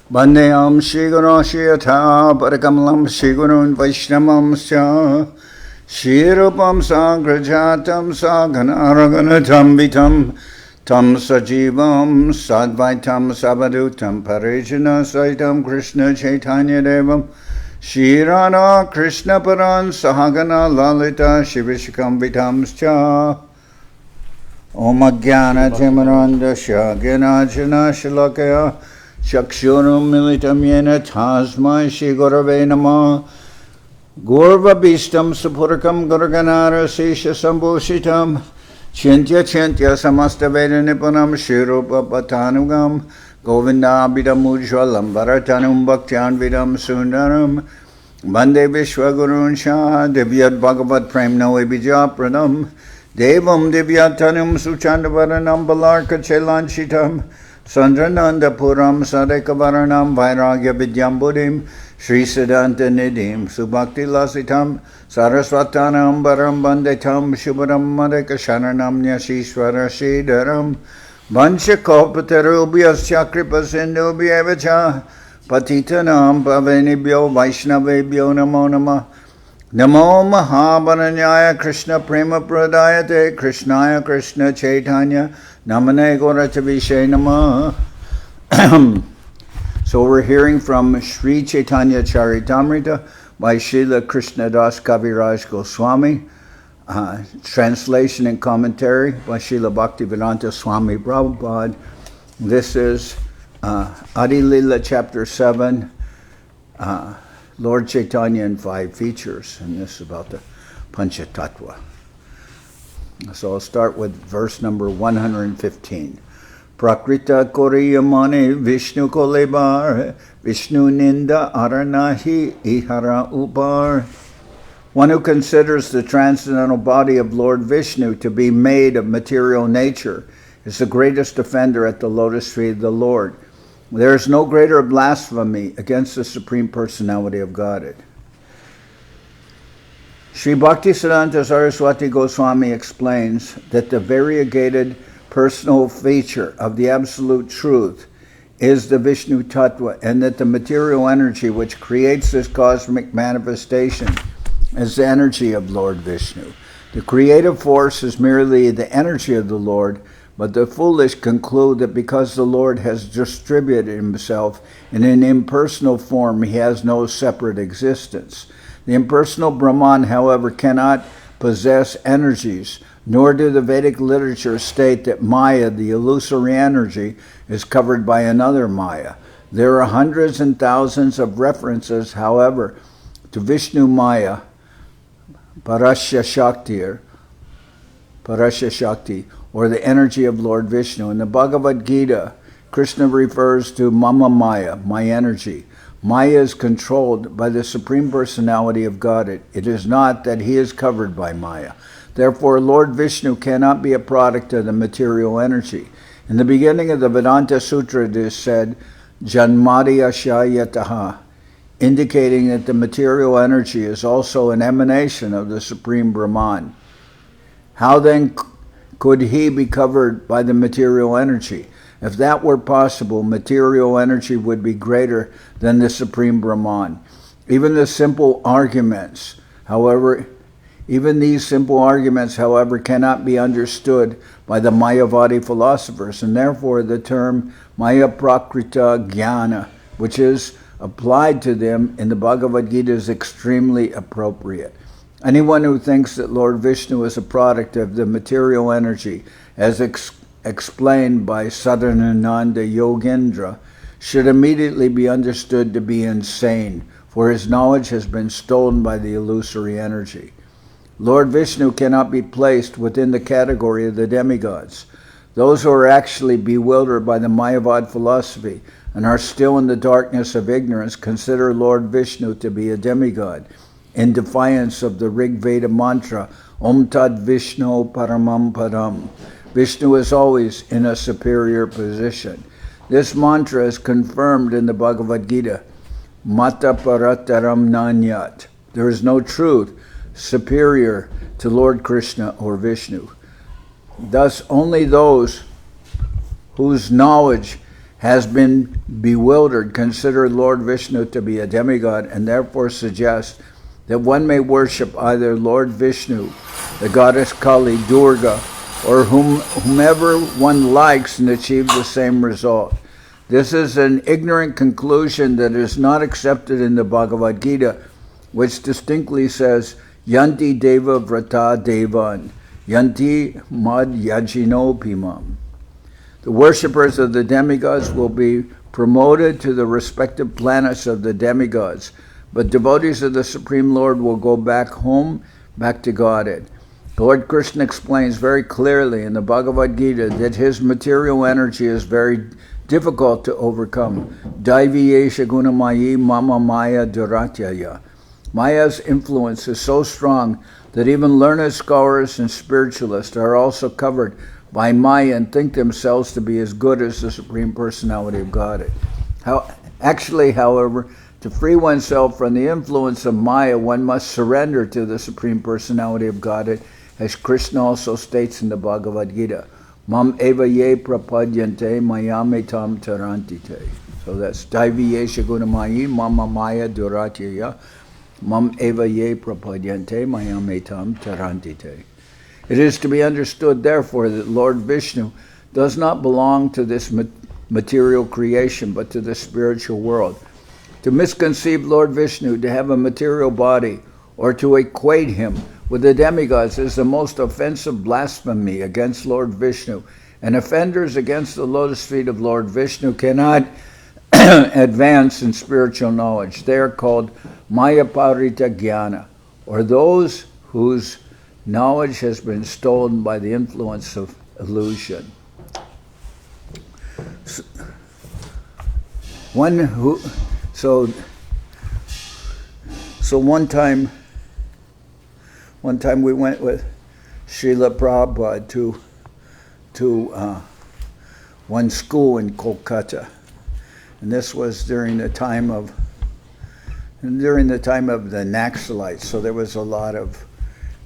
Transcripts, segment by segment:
Bandeyam Shiguro Shiyata Parakamalam Shigurun Vaishnavam Shirupam Sagrajatam Saganaraganatam Vitam Tam Sajivam Sadvaitam Sabadutam Parijana Saitam Krishna Chaitanya Devam Shirana Krishna Paran Sahagana Lalita Shivishikam Vitamscha Om Jnana Timarandasya Gyanajana Shalakaya Chakshurum Militam Yena Tasmai Shri Gurave Namah Gurva Bhistam Sapurakam Gurganara Sesha Sambhushitam Chintya Chintya Samasta Veda Nipunam Shirupa Patanugam Govinda Abhidam Ujwalam Bharatanum Bhaktyan Vidam Sundaram Bande Vishwagurun Shah Divyat Bhagavat Prem Noe Bijapradam Devam Divyatanum Suchandavaranam Balarka Chelanchitam Sandrananda Puram Sadekavaranam Vairagya Vidyam Buddhim Sri Siddhanta Nidhim Subhakti Lasitam Saraswatanam Baram Bandetam Shubharam Madeka Sharanam Nyashishwara Shridaram Vanchakopatarubhyas Chakripasindubhyevacha Patitanam Pavenibhyo Vaishnavebhyo Namo Namah Namo Mahabaranyaya Krishna Prema Pradayate Krishnaya Krishna Chaitanya Namane Gauratavishe Namah. So we're hearing from Sri Chaitanya Charitamrita by Srila Krishnadas Kaviraj Goswami, translation and commentary by Srila Bhaktivedanta Swami Prabhupad. This is Adi-lila Chapter 7, Lord Chaitanya and 5 features, and this is about the Pancha-tattva. So I'll start with verse number 115. Prakrita koriyamane Vishnu kolebar Vishnu ninda aranahi ihara upar. One who considers the transcendental body of Lord Vishnu to be made of material nature is the greatest offender at the lotus feet of the Lord. There is no greater blasphemy against the Supreme Personality of Godhead. Sri Bhaktisiddhanta Saraswati Goswami explains that the variegated personal feature of the Absolute Truth is the Vishnu Tattva, and that the material energy which creates this cosmic manifestation is the energy of Lord Vishnu. The creative force is merely the energy of the Lord, but the foolish conclude that because the Lord has distributed himself in an impersonal form, he has no separate existence. The impersonal Brahman, however, cannot possess energies, nor do the Vedic literature state that Maya, the illusory energy, is covered by another Maya. There are hundreds and thousands of references, however, to Vishnu Maya, Parasya Shakti, or the energy of Lord Vishnu. In the Bhagavad Gita, Krishna refers to Mama Maya, my energy. Maya is controlled by the Supreme Personality of Godhead. It is not that he is covered by Maya. Therefore, Lord Vishnu cannot be a product of the material energy. In the beginning of the Vedanta Sutra, it is said, Janmadi Ashayataha, indicating that the material energy is also an emanation of the Supreme Brahman. How then could he be covered by the material energy? If that were possible, material energy would be greater than the Supreme Brahman. Even these simple arguments, however, cannot be understood by the mayavadi philosophers, and therefore the term maya prakrita jnana, which is applied to them in the Bhagavad Gita, is extremely appropriate. Anyone who thinks that Lord Vishnu is a product of the material energy, as explained by Sadananda Yogendra, should immediately be understood to be insane, for his knowledge has been stolen by the illusory energy. Lord Vishnu cannot be placed within the category of the demigods. Those who are actually bewildered by the Mayavad philosophy and are still in the darkness of ignorance consider Lord Vishnu to be a demigod, in defiance of the Rig Veda mantra, Om Tad Vishnu Paramam Padam. Vishnu is always in a superior position. This mantra is confirmed in the Bhagavad Gita, Mata Parataram Nanyat. There is no truth superior to Lord Krishna or Vishnu. Thus, only those whose knowledge has been bewildered, consider Lord Vishnu to be a demigod, and therefore suggests that one may worship either Lord Vishnu, the goddess Kali, Durga, or whomever one likes and achieve the same result. This is an ignorant conclusion that is not accepted in the Bhagavad Gita, which distinctly says, Yanti Deva Vrata Devan, Yanti Mad Yajino Pimam. The worshippers of the demigods will be promoted to the respective planets of the demigods, but devotees of the Supreme Lord will go back home, back to Godhead. Lord Krishna explains very clearly in the Bhagavad Gita that his material energy is very difficult to overcome. Daiviyesha gunamayi mama maya duratyaya. Maya's influence is so strong that even learned scholars and spiritualists are also covered by Maya and think themselves to be as good as the Supreme Personality of Godhead. However, to free oneself from the influence of Maya, one must surrender to the Supreme Personality of Godhead, as Krishna also states in the Bhagavad Gita, Mam eva ye prapadyante mayame tam tarantite. So that's Daiviyesha gunamayi mama maya duratyaya Mam eva ye prapadyante mayame tam tarantite. It is to be understood, therefore, that Lord Vishnu does not belong to this material creation, but to the spiritual world. To misconceive Lord Vishnu to have a material body, or to equate him with the demigods, is the most offensive blasphemy against Lord Vishnu, and offenders against the lotus feet of Lord Vishnu cannot advance in spiritual knowledge. They are called mayaparita jnana, or those whose knowledge has been stolen by the influence of illusion. So one time we went with Srila Prabhupada to one school in Kolkata, and this was during the time of the Naxalites. So there was a lot of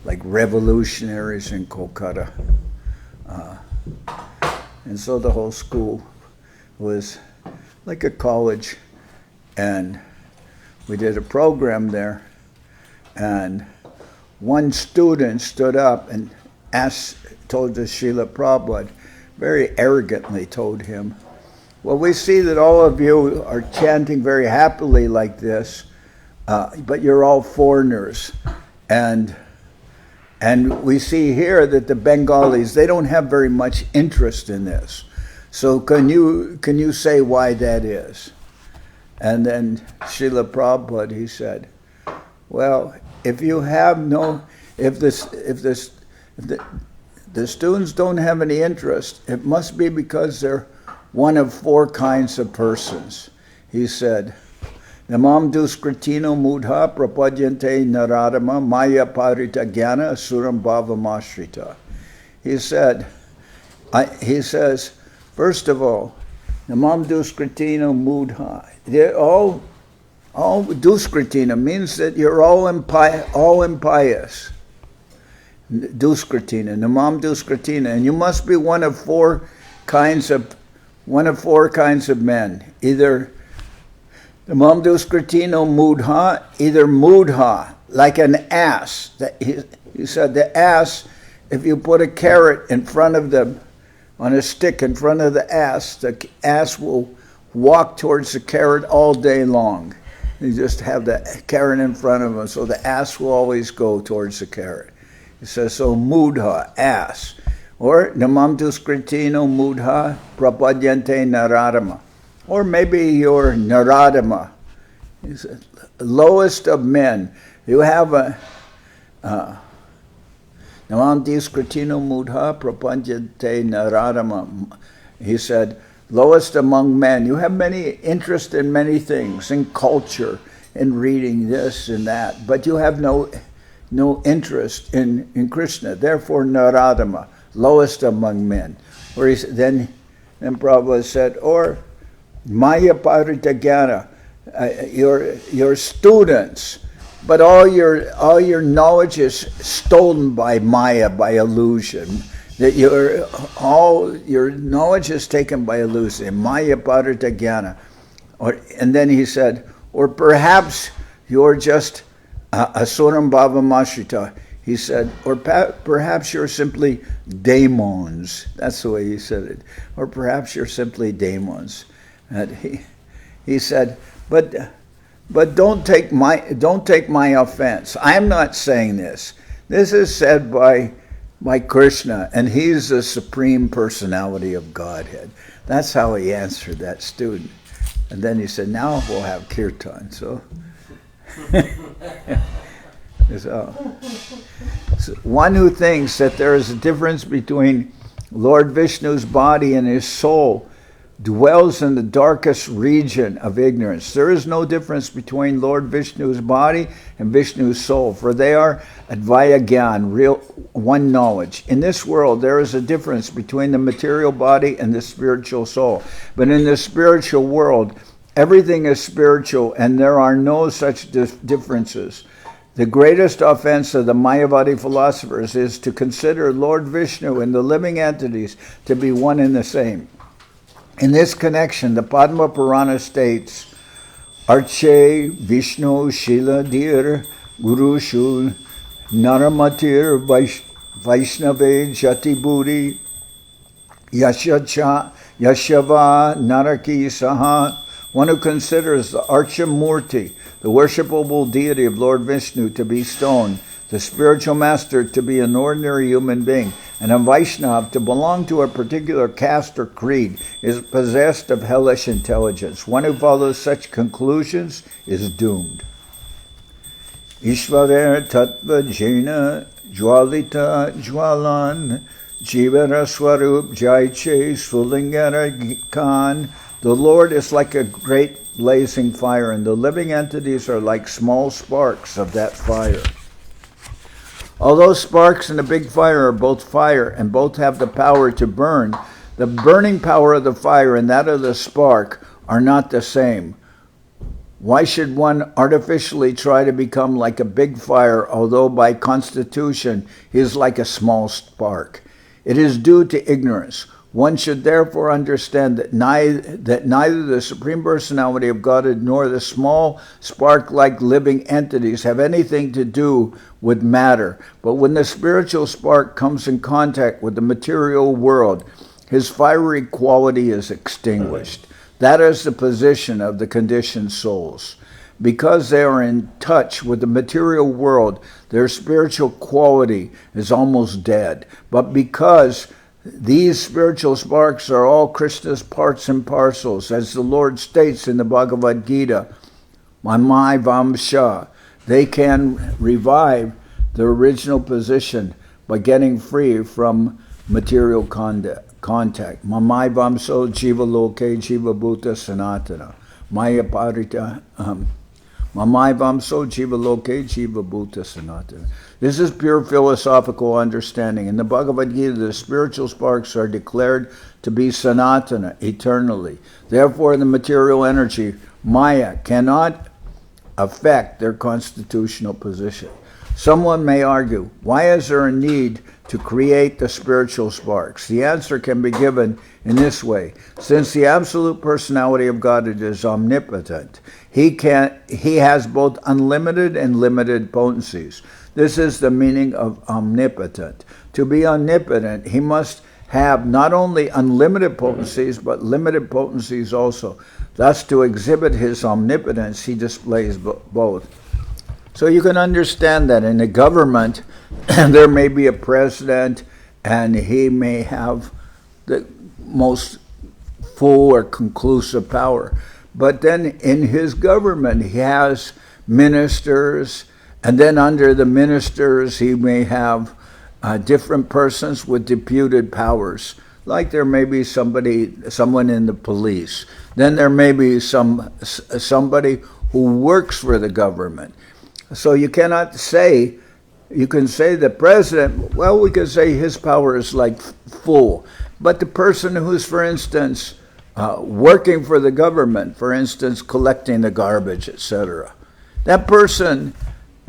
like revolutionaries in Kolkata, and so the whole school was like a college, and we did a program there, and one student stood up and told the Srila Prabhupada, very arrogantly told him, well, we see that all of you are chanting very happily like this, but you're all foreigners, and we see here that the Bengalis, they don't have very much interest in this. So can you say why that is? And then Srila Prabhupada, he said, well, if the students don't have any interest, it must be because they're one of four kinds of persons. He said, Namam duskritino mudha prapadyante naradama maya parita jnana asuram bhavamashrita. He says, first of all, Namam duskritino mudha. They're all duskritina means that you're all impious. Duskritina, Namam duskritina, and you must be one of four kinds of men. Either Namam duskritino mudha, either mudha, like an ass. He said the ass, if you put a carrot in front of them, on a stick in front of the ass will walk towards the carrot all day long. You just have the carrot in front of him, so the ass will always go towards the carrot. He says, so mudha, ass. Or namam duskritino mudha prapadyante naradama. Or maybe you're naradama. He said, lowest of men. You have a namam duskritino mudha prapadyante naradama. He said, lowest among men. You have many interest in many things, in culture, in reading this and that, but you have no interest in Krishna. Therefore, naradama, lowest among men. Or then Prabhupada said, or maya parita jnana, your students, but all your knowledge is stolen by maya, by illusion. that all your knowledge is taken by illusion, maya parita jnana. And then he said, or perhaps you're just asuram bhavamashrita. He said, or perhaps you're simply daemons. That's the way he said it. Or perhaps you're simply daemons. And he said, but don't take my offense. I'm not saying this. This is said by Krishna, and he's the supreme personality of Godhead. That's how he answered that student. And then he said, now we'll have kirtan. So, so one who thinks that there is a difference between Lord Vishnu's body and his soul dwells in the darkest region of ignorance. There is no difference between Lord Vishnu's body and Vishnu's soul, for they are advaya gyan, real one knowledge. In this world, there is a difference between the material body and the spiritual soul. But in the spiritual world, everything is spiritual, and there are no such differences. The greatest offense of the mayavadi philosophers is to consider Lord Vishnu and the living entities to be one and the same. In this connection, the Padma Purana states, Arche Vishnu Shila Dir Guru Shul Naramatir Vaishnave Jati Buri Yashava Naraki Saha. One who considers the Archamurti, the worshipable deity of Lord Vishnu, to be stone, the spiritual master to be an ordinary human being, and a Vaishnav to belong to a particular caste or creed, is possessed of hellish intelligence. One who follows such conclusions is doomed. Ishvarer tattva jena jwalita jwalan jivara swarup jaiche sulingara kan. The Lord is like a great blazing fire, and the living entities are like small sparks of that fire. Although sparks and a big fire are both fire and both have the power to burn, the burning power of the fire and that of the spark are not the same. Why should one artificially try to become like a big fire, although by constitution he is like a small spark? It is due to ignorance. One should therefore understand that neither the Supreme Personality of Godhead nor the small spark-like living entities have anything to do with matter. But when the spiritual spark comes in contact with the material world, his fiery quality is extinguished. That is the position of the conditioned souls. Because they are in touch with the material world, their spiritual quality is almost dead. But because these spiritual sparks are all Krishna's parts and parcels, as the Lord states in the Bhagavad Gita, Mamai Vamsha, they can revive the original position by getting free from material contact. Mamai Vamso Jiva Loke Jiva Bhuta Sanatana. Maya Parita Mamai Vamso Jiva Loke Jiva Bhuta Sanatana. This is pure philosophical understanding. In the Bhagavad Gita, the spiritual sparks are declared to be sanatana, eternally. Therefore, the material energy, Maya, cannot affect their constitutional position. Someone may argue, why is there a need to create the spiritual sparks? The answer can be given in this way. Since the absolute personality of God is omnipotent, he has both unlimited and limited potencies. This is the meaning of omnipotent. To be omnipotent, he must have not only unlimited potencies, but limited potencies also. Thus, to exhibit his omnipotence, he displays both. So you can understand that in the government, there may be a president, and he may have the most full or conclusive power. But then in his government, he has ministers, and then under the ministers, he may have different persons with deputed powers. Like there may be someone in the police. Then there may be somebody who works for the government. So you cannot say, you can say the president, well, we could say his power is like full. But the person who's, for instance, working for the government, for instance, collecting the garbage, etc., that person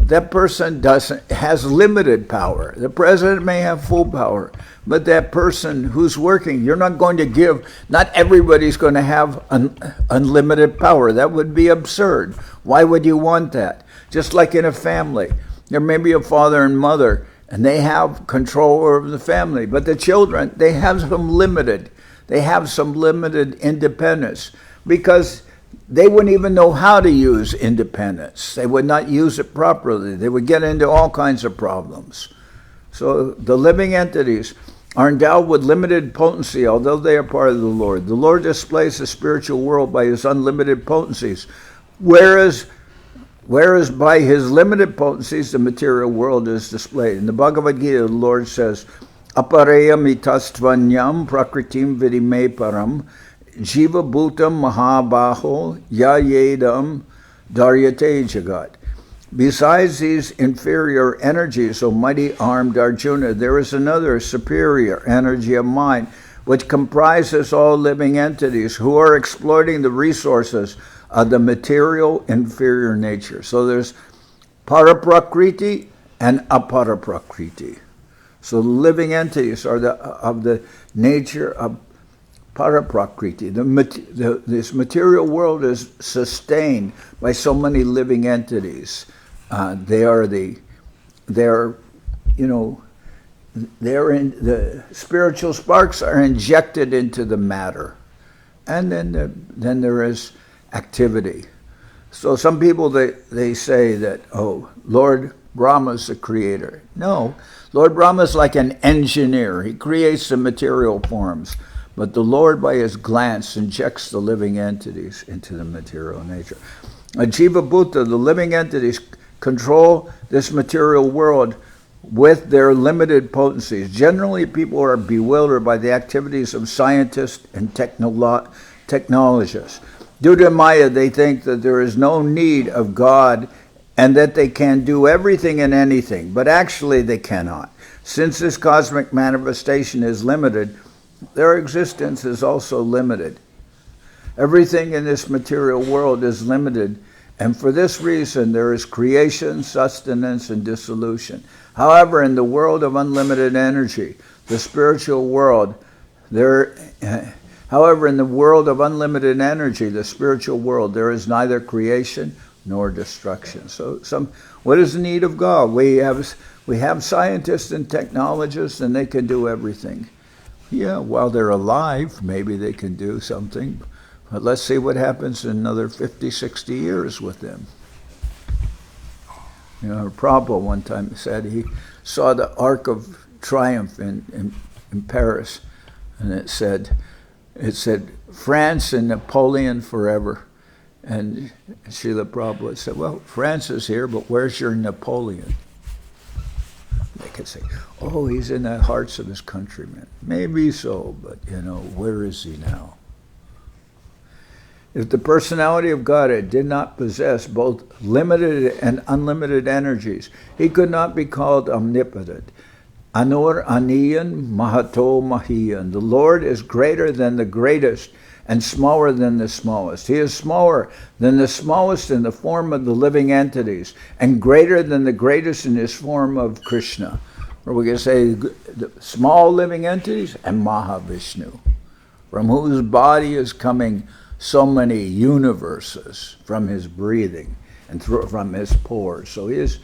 that person has limited power. The president may have full power, but that person who's working, you're not going to give, not everybody's going to have unlimited power. That would be absurd. Why would you want that? Just like in a family, there may be a father and mother, and they have control over the family, but the children, they have some limited independence, because they wouldn't even know how to use independence. They would not use it properly. They would get into all kinds of problems. So the living entities are endowed with limited potency, although they are part of the Lord. The Lord displays the spiritual world by his unlimited potencies, whereas by his limited potencies, the material world is displayed. In the Bhagavad Gita, the Lord says, Aparayam itastvanyam prakritim vidime param jiva bhutam mahabaho yayedam daryate jagat. Besides these inferior energies, O mighty armed Arjuna, there is another superior energy of mind, which comprises all living entities who are exploiting the resources of the material inferior nature. So there's paraprakriti and aparaprakriti. So the living entities are of the nature of paraprakriti. This material world is sustained by so many living entities. The spiritual sparks are injected into the matter, and then there is activity. So some people they say that, oh, Lord Brahma is the creator. No, Lord Brahma is like an engineer. He creates the material forms, but the Lord by his glance injects the living entities into the material nature. Jiva Bhuta, the living entities, control this material world with their limited potencies. Generally, people are bewildered by the activities of scientists and technologists. Due to Maya, they think that there is no need of God and that they can do everything and anything, but actually they cannot. Since this cosmic manifestation is limited, their existence is also limited. Everything in this material world is limited, and for this reason there is creation, sustenance, and dissolution. However, in the world of unlimited energy, the spiritual world, there is neither creation nor destruction. So what is the need of God? We have scientists and technologists, and they can do everything. Yeah, while they're alive, maybe they can do something. But let's see what happens in another 50, 60 years with them. Prabhupada one time said he saw the Arc of Triumph in Paris, and it said, France and Napoleon forever. And Srila Prabhupada said, well, France is here, but where's your Napoleon? They could say, oh, he's in the hearts of his countrymen. Maybe so, but where is he now? If the personality of Godhead did not possess both limited and unlimited energies, he could not be called omnipotent. Anur Aniyan Mahato Mahiyan. The Lord is greater than the greatest and smaller than the smallest. He is smaller than the smallest in the form of the living entities, and greater than the greatest in his form of Krishna. Or we can say the small living entities and Mahavishnu, from whose body is coming so many universes from his breathing and from his pores. So he is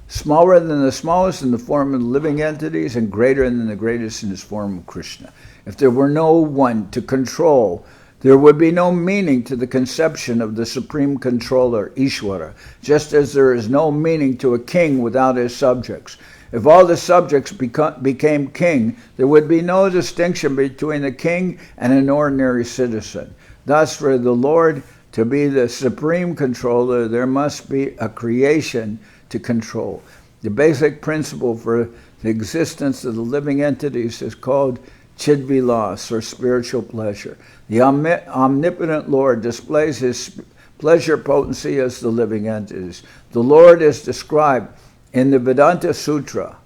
smaller than the smallest in the form of the living entities, and greater than the greatest in his form of Krishna. If there were no one to control, there would be no meaning to the conception of the supreme controller, Ishvara, just as there is no meaning to a king without his subjects. If all the subjects became king, there would be no distinction between a king and an ordinary citizen. Thus, for the Lord to be the supreme controller, there must be a creation to control. The basic principle for the existence of the living entities is called Chidvilas, or spiritual pleasure. The omnipotent Lord displays his pleasure potency as the living entities. The Lord is described in the Vedanta Sutra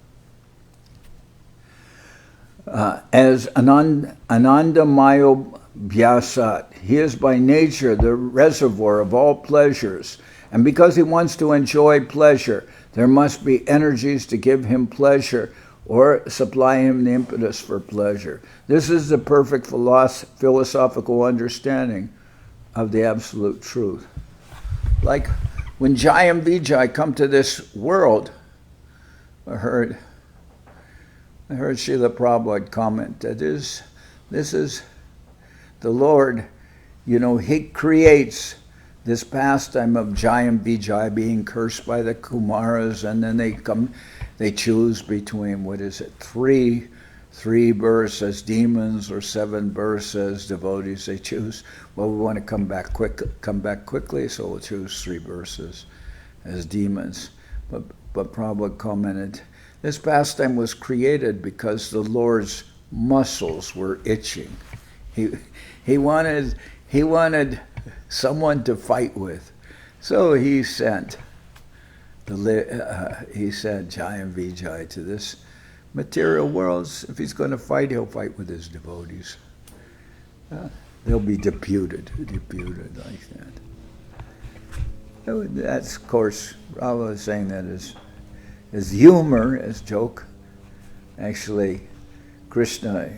as Anandamayo Bhyasat. He is by nature the reservoir of all pleasures, And because he wants to enjoy pleasure, there must be energies to give him pleasure or supply him the impetus for pleasure. This is the perfect philosophical understanding of the absolute truth. Like when Jai and Vijay come to this world, I heard Srila Prabhupada comment that this is the Lord, he creates this pastime of Jai and Vijay being cursed by the Kumaras, and then they choose between, three births as demons or 7 births as devotees. They choose, we want to come back quickly, so we'll choose 3 births as demons. But Prabhupada commented, this pastime was created because the Lord's muscles were itching. He wanted someone to fight with, so he sent Jai and Vijay to this material world. If he's going to fight, he'll fight with his devotees. They'll be deputed like that. That's, of course, Rava was saying that as humor, as joke. Actually, Krishna,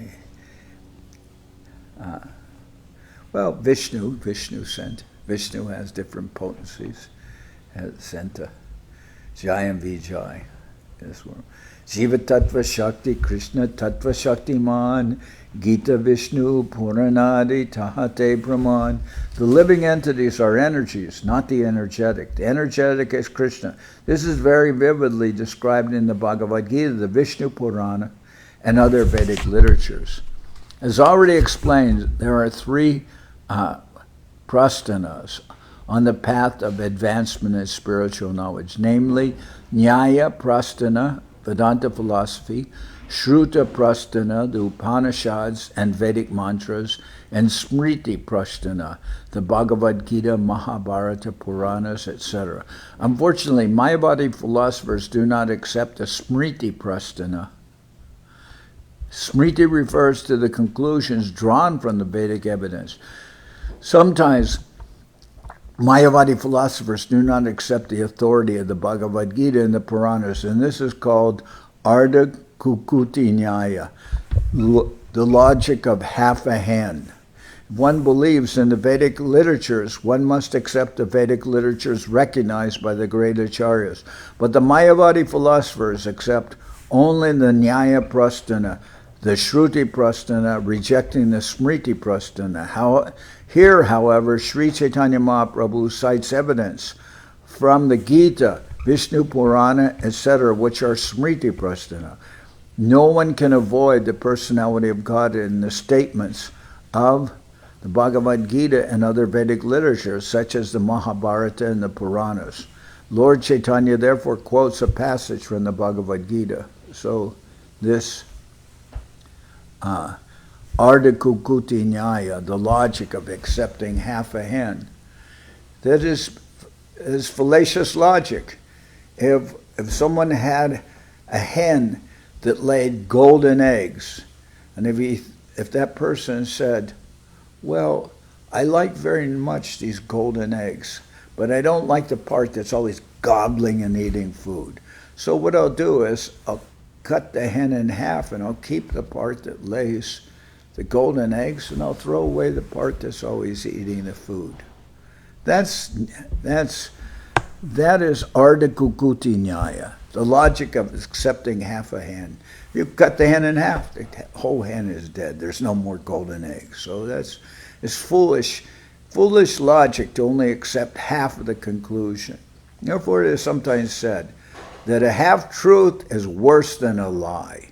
Vishnu sent. Vishnu has different potencies. Has sent Jai and Vijay this world. Shiva Tattva Shakti, Krishna Tattva Shakti Man, Gita Vishnu, Puranadi, Tahate Brahman. The living entities are energies, not the energetic. The energetic is Krishna. This is very vividly described in the Bhagavad Gita, the Vishnu Purana, and other Vedic literatures. As already explained, there are 3 prastanas on the path of advancement in spiritual knowledge, namely Nyaya Prasthana, Vedanta philosophy, Shruta Prasthana, the Upanishads and Vedic mantras, and Smriti Prasthana, the Bhagavad Gita, Mahabharata, Puranas, etc. Unfortunately, mayavadi philosophers do not accept the Smriti Prasthana. Smriti refers to the conclusions drawn from the Vedic evidence. Sometimes mayavadi philosophers do not accept the authority of the Bhagavad Gita and the Puranas, and this is called Ardha Kukuti Nyaya, the logic of half a hand. If one believes in the Vedic literatures, one must accept the Vedic literatures recognized by the great acharyas. But the mayavadi philosophers accept only the Nyaya Prasthana, the Shruti Prasthana, rejecting the Smriti Prasthana. Here, however, Sri Chaitanya Mahaprabhu cites evidence from the Gita, Vishnu Purana, etc., which are Smriti Prasthana. No one can avoid the personality of God in the statements of the Bhagavad Gita and other Vedic literature, such as the Mahabharata and the Puranas. Lord Chaitanya therefore quotes a passage from the Bhagavad Gita. So this Ardha Kukuti Nyaya, the logic of accepting half a hen, that is fallacious logic. If someone had a hen that laid golden eggs, and if that person said, well, I like very much these golden eggs, but I don't like the part that's always gobbling and eating food. So what I'll do is I'll cut the hen in half and I'll keep the part that lays the golden eggs and I'll throw away the part that's always eating the food. That is Ardha Kukuti Nyaya, the logic of accepting half a hen. You cut the hen in half, the whole hen is dead. There's no more golden eggs. So it's foolish logic to only accept half of the conclusion. Therefore, it is sometimes said that a half-truth is worse than a lie.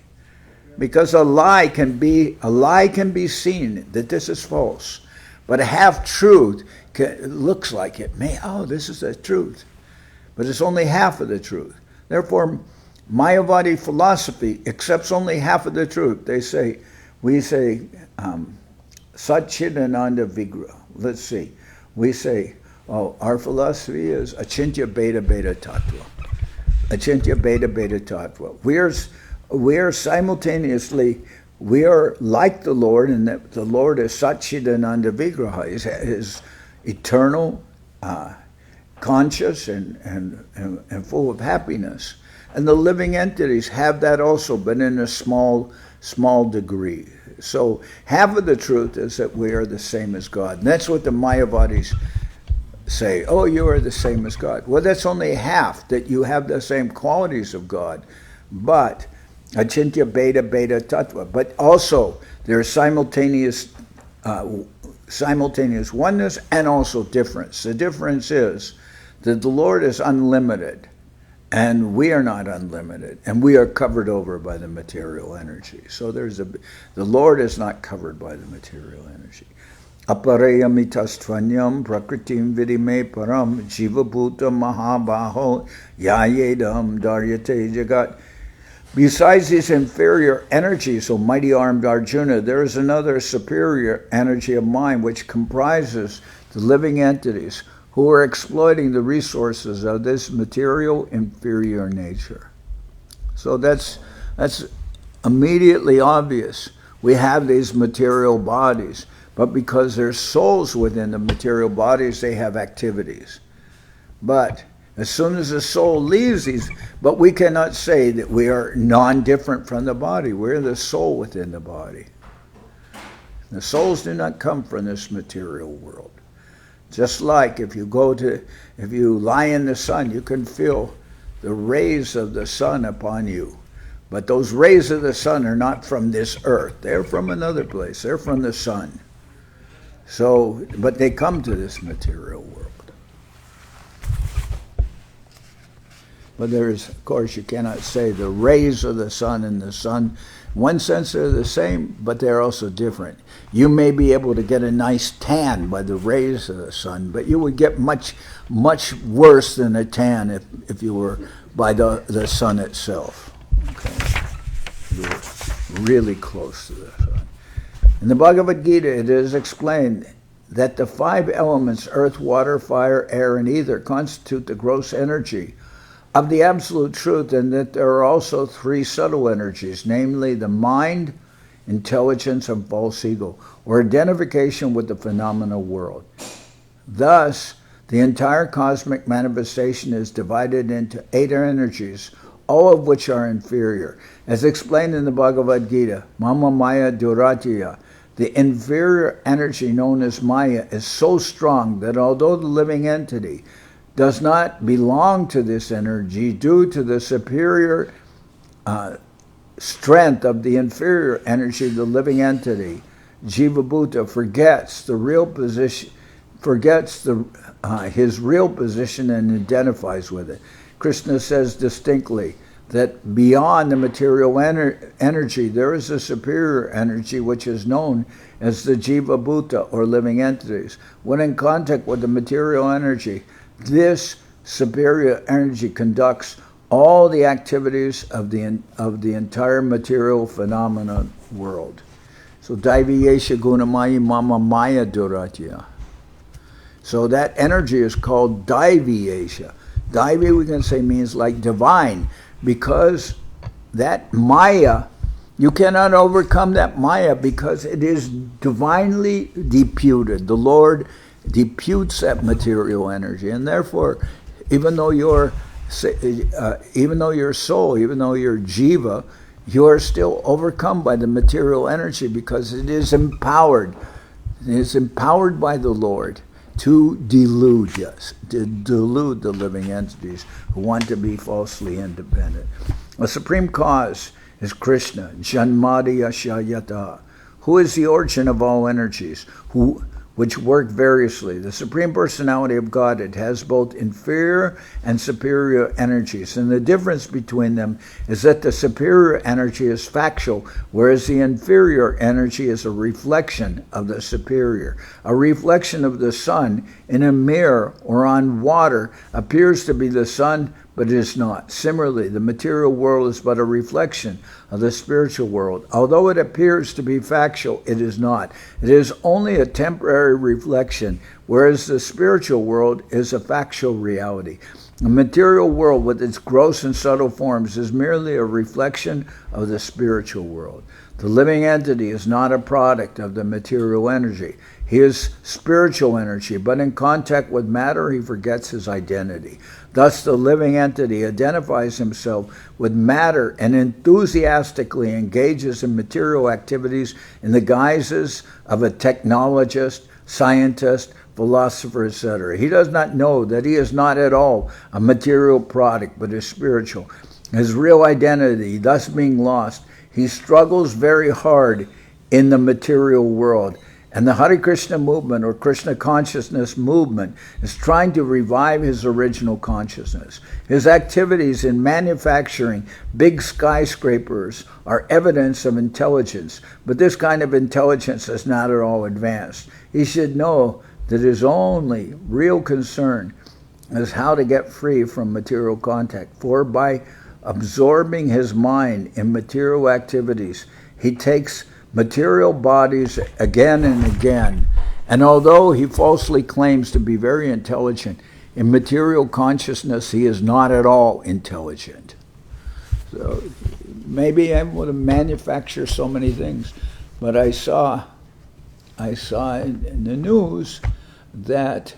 Because a lie can be seen that this is false. But a half-truth looks like it. This is the truth. But it's only half of the truth. Therefore, mayavadi philosophy accepts only half of the truth. We say, Satchidananda Vigraha. Let's see. We say, our philosophy is Achintya Beta Beta Tattva. Achintya Beta Beta Tattva. We are simultaneously, we are like the Lord, and that the Lord is Satchidananda Vigraha, is eternal, conscious and full of happiness. And the living entities have that also, but in a small degree. So half of the truth is that we are the same as God. And that's what the mayavadis say. Oh, you are the same as God. Well, that's only half, that you have the same qualities of God. But achintya beta tattva. But also there's simultaneous oneness and also difference. The difference is that the Lord is unlimited and we are not unlimited, and we are covered over by the material energy. So the Lord is not covered by the material energy. Aparayamitastvanyam prakritim vidime param jiva bhuta mahabaho yayedam daryate jagat. Besides these inferior energies, O mighty armed Arjuna, there is another superior energy of mind which comprises the living entities who are exploiting the resources of this material inferior nature. So that's immediately obvious. We have these material bodies, but because there's souls within the material bodies, they have activities. But as soon as the soul leaves these, but we cannot say that we are non-different from the body. We're the soul within the body. The souls do not come from this material world. Just like if you lie in the sun, you can feel the rays of the sun upon you. But those rays of the sun are not from this earth. They're from another place. They're from the sun. So, but they come to this material world. But of course, you cannot say the rays of the sun and the sun. In one sense, they're the same, but they're also different. You may be able to get a nice tan by the rays of the sun, but you would get much worse than a tan if you were by the sun itself. Okay, you were really close to the sun. In the Bhagavad Gita, it is explained that the 5 elements, earth, water, fire, air, and ether, constitute the gross energy of the absolute truth, and that there are also 3 subtle energies, namely the mind, intelligence, and false ego, or identification with the phenomenal world. Thus, the entire cosmic manifestation is divided into 8 energies, all of which are inferior. As explained in the Bhagavad Gita, Mama Maya Duratya, the inferior energy known as Maya is so strong that although the living entity does not belong to this energy, due to the superior strength of the inferior energy of the living entity, Jiva Bhuta forgets the real position, his real position, and identifies with it. Krishna says distinctly that beyond the material energy, there is a superior energy which is known as the Jiva Bhuta, or living entities. When in contact with the material energy, this superior energy conducts all the activities of the entire material phenomena world. So Daiviyesha Gunamayi Mama Maya Duratya. So that energy is called Daiviyesha. Daivi, we can say, means like divine, because that Maya, you cannot overcome that Maya because it is divinely deputed. The Lord deputes that material energy, and therefore, even though you're soul, even though you're jiva, you are still overcome by the material energy because it is empowered. It is empowered by the Lord to delude us, to delude the living entities who want to be falsely independent. The supreme cause is Krishna, Janmadi Ashayata, who is the origin of all energies, which work variously. The Supreme Personality of Godhead has both inferior and superior energies, and the difference between them is that the superior energy is factual, whereas the inferior energy is a reflection of the superior. A reflection of the sun in a mirror or on water appears to be the sun, but it is not. Similarly, the material world is but a reflection of the spiritual world. Although it appears to be factual, it is not. It is only a temporary reflection, whereas the spiritual world is a factual reality. The material world, with its gross and subtle forms, is merely a reflection of the spiritual world. The living entity is not a product of the material energy. He is spiritual energy, but in contact with matter, he forgets his identity. Thus, the living entity identifies himself with matter and enthusiastically engages in material activities in the guises of a technologist, scientist, philosopher, etc. He does not know that he is not at all a material product, but is spiritual. His real identity thus being lost, he struggles very hard in the material world. And the Hare Krishna movement, or Krishna consciousness movement, is trying to revive his original consciousness. His activities in manufacturing big skyscrapers are evidence of intelligence, but this kind of intelligence is not at all advanced. He should know that his only real concern is how to get free from material contact. For by absorbing his mind in material activities, he takes material bodies again and again. And although he falsely claims to be very intelligent, in material consciousness he is not at all intelligent. So maybe I'm able to manufacture so many things, but I saw in the news that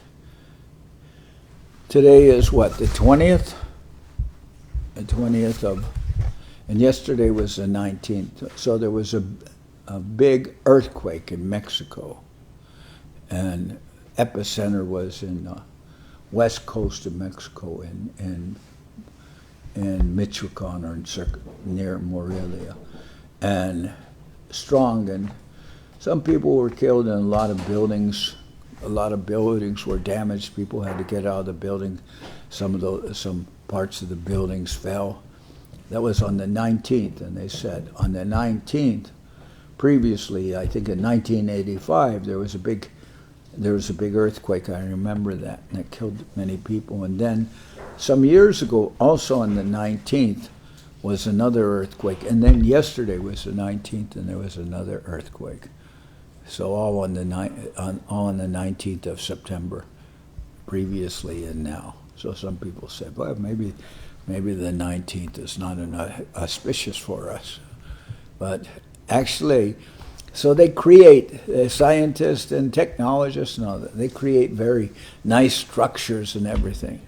today is what, the 20th? The 20th of, and yesterday was the 19th. So there was a big earthquake in Mexico, and epicenter was in west coast of Mexico in Michoacan, or near Morelia, and strong, and some people were killed, and a lot of buildings were damaged. People had to get out of the building. Some parts of the buildings fell. That was on the 19th, and they said on the 19th, previously, I think in 1985, there was a big earthquake. I remember that, and it killed many people. And then some years ago, also on the 19th, was another earthquake. And then yesterday was the 19th, and there was another earthquake. So all on the 19th of September, previously and now. So some people said, well, maybe the 19th is not enough auspicious for us. But actually, so they create, scientists and technologists and all that, they create very nice structures and everything.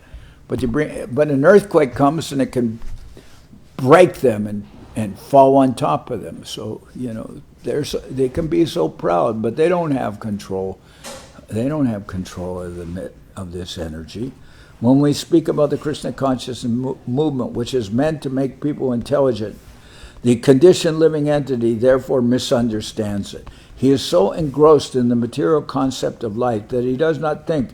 But an earthquake comes and it can break them and fall on top of them. So, they can be so proud, but they don't have control. They don't have control of this energy. When we speak about the Krishna consciousness movement, which is meant to make people intelligent, the conditioned living entity therefore misunderstands it. He is so engrossed in the material concept of life that he does not think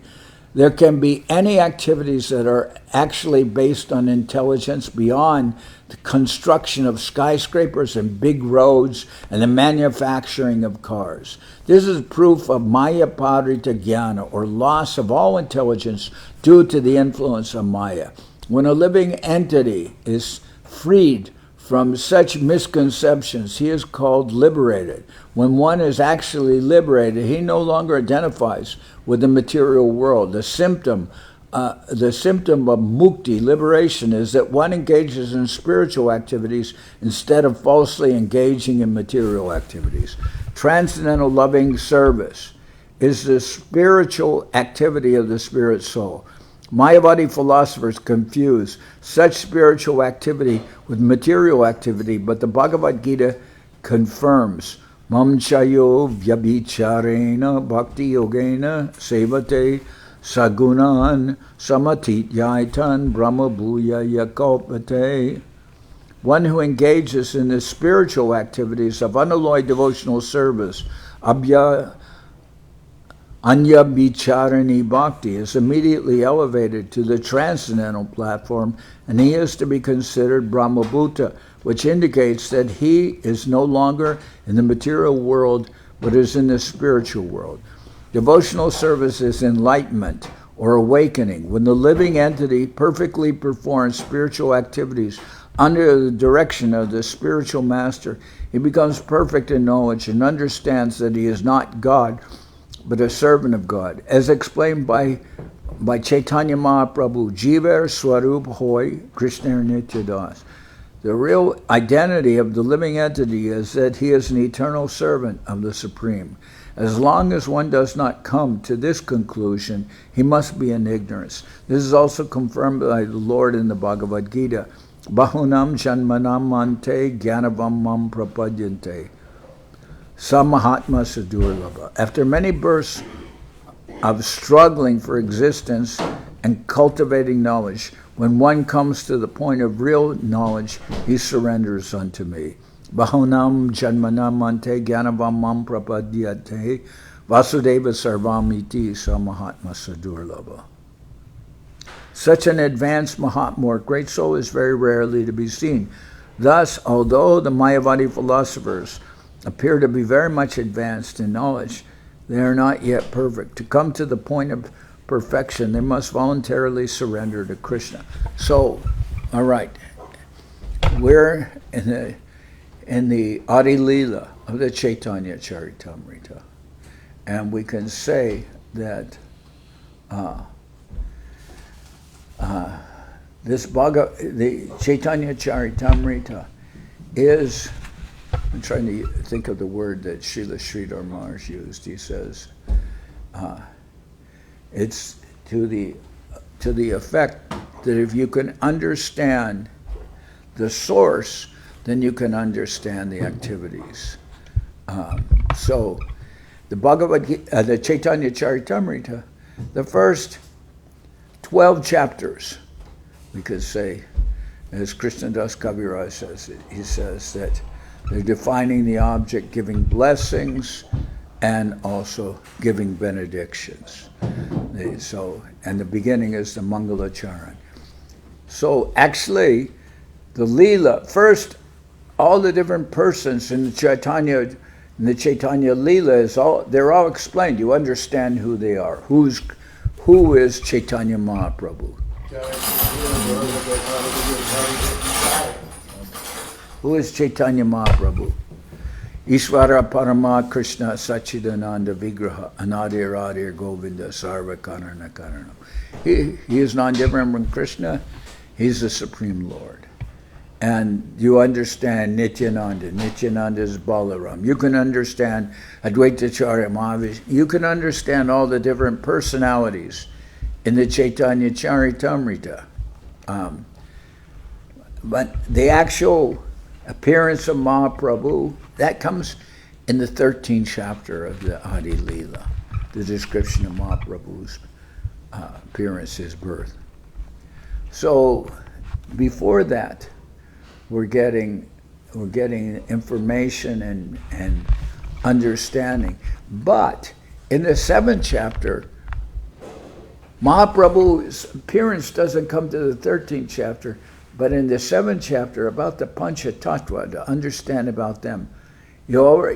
there can be any activities that are actually based on intelligence beyond the construction of skyscrapers and big roads and the manufacturing of cars. This is proof of mayavadi jnana, or loss of all intelligence due to the influence of Maya. When a living entity is freed from such misconceptions, he is called liberated. When one is actually liberated, he no longer identifies with the material world. The symptom of mukti, liberation, is that one engages in spiritual activities instead of falsely engaging in material activities. Transcendental loving service is the spiritual activity of the spirit soul. Mayavadi philosophers confuse such spiritual activity with material activity, but the Bhagavad Gita confirms Mamchayo vyabhicharena bhakti yogena sevate sagunan samatityaitan brahma bhuya yakalpate. One who engages in the spiritual activities of unalloyed devotional service, Anya Bicharani Bhakti, is immediately elevated to the transcendental platform, and he is to be considered Brahmabhuta, which indicates that he is no longer in the material world, but is in the spiritual world. Devotional service is enlightenment or awakening. When the living entity perfectly performs spiritual activities under the direction of the spiritual master, he becomes perfect in knowledge and understands that he is not God, but a servant of God. As explained by Chaitanya Mahaprabhu, Jiva Swarup Hoy Krishna Nityadas. The real identity of the living entity is that he is an eternal servant of the Supreme. As long as one does not come to this conclusion, he must be in ignorance. This is also confirmed by the Lord in the Bhagavad Gita. Bahunam janmanam ante gyanavam mam prapadyante samahatma sadurlava. After many births of struggling for existence and cultivating knowledge, when one comes to the point of real knowledge, he surrenders unto me. Bahunam janmanam ante gyanavam mam prapadyante vasudeva sarvamiti samahatma sadurlava. Such an advanced Mahatma or great soul is very rarely to be seen. Thus, although the Mayavadi philosophers appear to be very much advanced in knowledge, they are not yet perfect. To come to the point of perfection, they must voluntarily surrender to Krishna. So, all right, we're in the Adi-lila of the Chaitanya Charitamrita, and we can say that the Chaitanya Charitamrita is, I'm trying to think of the word that Srila Sridhar Maharaj used. He says, it's to the effect that if you can understand the source, then you can understand the activities. So, the Chaitanya Charitamrita, the first 12 chapters, we could say, as Krishnadas Kaviraj says, he says that they're defining the object, giving blessings, and also giving benedictions. And the beginning is the Mangalacharan. So actually, the Leela, first, all the different persons in the Chaitanya Leela they're all explained. You understand who they are. Who is Chaitanya Mahaprabhu? Who is Chaitanya Mahaprabhu? Ishvara Parama Krishna Sachidananda Vigraha Anadir Adir Govinda Sarva Karana Karanam. He is non-different from Krishna. He's the Supreme Lord. And you understand Nityananda. Nityananda is Balaram. You can understand Advaitacharya Mahavishnu. You can understand all the different personalities in the Chaitanya Charitamrita. But the actual appearance of Mahaprabhu, that comes in the 13th chapter of the Adi-lila, the description of Mahaprabhu's appearance, his birth. So before that, we're getting information and understanding. But in the 7th chapter, Mahaprabhu's appearance doesn't come to the 13th chapter, but in the 7th chapter, about the Pancha-tattva, to understand about them, although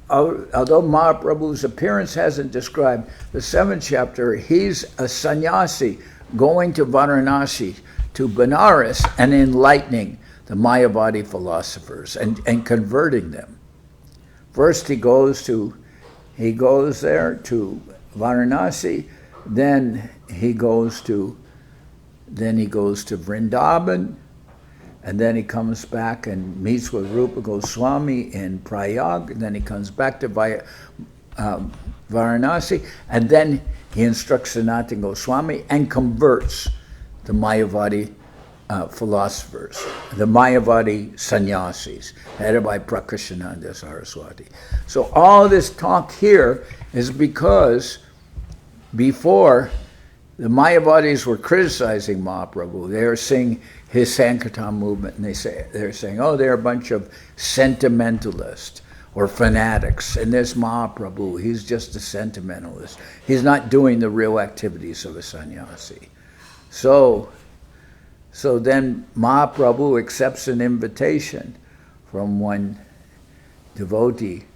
Mahaprabhu's appearance hasn't described, the 7th chapter, he's a sannyasi going to Varanasi, to Benares, and enlightening the mayavadi philosophers and converting them. First he goes there to Varanasi, then he goes to Vrindavan, and then he comes back and meets with Rupa Goswami in Prayag, and then he comes back to Varanasi, and then he instructs Sanatana Goswami and converts the Mayavadi philosophers, the Mayavadi sannyasis, headed by Prakashananda Saraswati. So all this talk here is because before, the Mayavadis were criticizing Mahaprabhu. They were saying his Sankirtan movement, and they're saying, oh, they're a bunch of sentimentalists or fanatics, and this Mahaprabhu, he's just a sentimentalist. He's not doing the real activities of a sannyasi. So then Mahaprabhu accepts an invitation from one devotee,